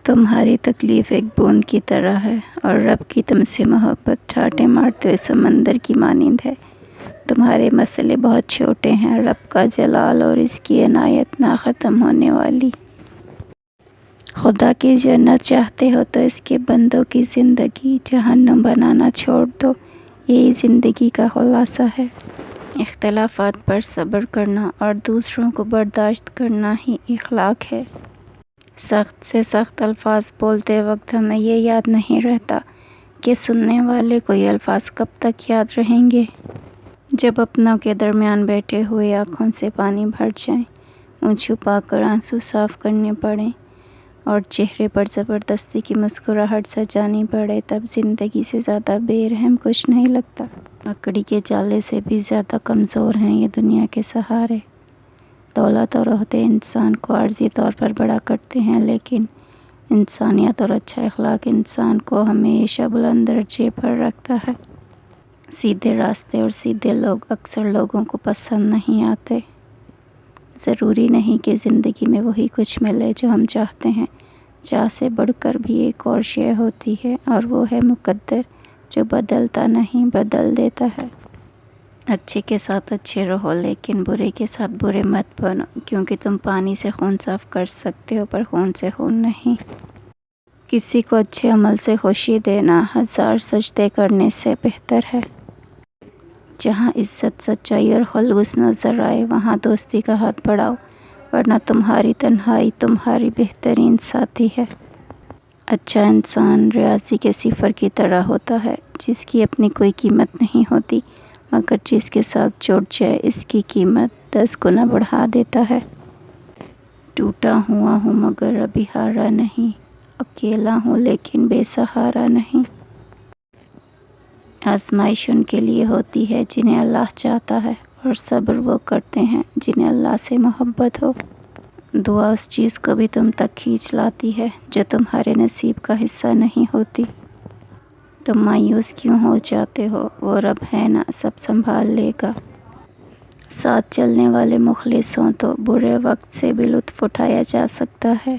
تمہاری تکلیف ایک بوند کی طرح ہے اور رب کی تم سے محبت ٹھاٹھیں مارتے ہوئے سمندر کی مانند ہے۔ تمہارے مسئلے بہت چھوٹے ہیں، رب کا جلال اور اس کی عنایت نہ ختم ہونے والی۔ خدا کی جنت چاہتے ہو تو اس کے بندوں کی زندگی جہنم بنانا چھوڑ دو، یہی زندگی کا خلاصہ ہے۔ اختلافات پر صبر کرنا اور دوسروں کو برداشت کرنا ہی اخلاق ہے۔ سخت سے سخت الفاظ بولتے وقت ہمیں یہ یاد نہیں رہتا کہ سننے والے کو یہ الفاظ کب تک یاد رہیں گے۔ جب اپنوں کے درمیان بیٹھے ہوئے آنکھوں سے پانی بھر جائیں، منہ چھپا کر آنسو صاف کرنے پڑیں اور چہرے پر زبردستی کی مسکراہٹ سجانی پڑے، تب زندگی سے زیادہ بے رحم کچھ نہیں لگتا۔ مکڑی کے جالے سے بھی زیادہ کمزور ہیں یہ دنیا کے سہارے۔ دولت اور عہدے انسان کو عارضی طور پر بڑا کرتے ہیں، لیکن انسانیت اور اچھا اخلاق انسان کو ہمیشہ بلند درجے پر رکھتا ہے۔ سیدھے راستے اور سیدھے لوگ اکثر لوگوں کو پسند نہیں آتے۔ ضروری نہیں کہ زندگی میں وہی کچھ ملے جو ہم چاہتے ہیں، چاہ سے بڑھ کر بھی ایک اور شے ہوتی ہے اور وہ ہے مقدر، جو بدلتا نہیں، بدل دیتا ہے۔ اچھے کے ساتھ اچھے رہو، لیکن برے کے ساتھ برے مت بنو، کیونکہ تم پانی سے خون صاف کر سکتے ہو پر خون سے خون نہیں۔ کسی کو اچھے عمل سے خوشی دینا 1000 سجدے کرنے سے بہتر ہے۔ جہاں عزت، سچائی اور خلوص نظر آئے وہاں دوستی کا ہاتھ بڑھاؤ، ورنہ تمہاری تنہائی تمہاری بہترین ساتھی ہے۔ اچھا انسان ریاضی کے صفر کی طرح ہوتا ہے، جس کی اپنی کوئی قیمت نہیں ہوتی، مگر جس کے ساتھ جڑ جائے اس کی قیمت 10 گنا بڑھا دیتا ہے۔ ٹوٹا ہوا ہوں مگر ابھی ہارا نہیں، اکیلا ہوں لیکن بے سہارا نہیں۔ آزمائش ان کے لیے ہوتی ہے جنہیں اللہ چاہتا ہے، اور صبر وہ کرتے ہیں جنہیں اللہ سے محبت ہو۔ دعا اس چیز کو بھی تم تک کھینچ لاتی ہے جو تمہارے نصیب کا حصہ نہیں ہوتی۔ تم مایوس کیوں ہو جاتے ہو؟ وہ رب ہے نا، سب سنبھال لے گا۔ ساتھ چلنے والے مخلص ہوں تو برے وقت سے بھی لطف اٹھایا جا سکتا ہے۔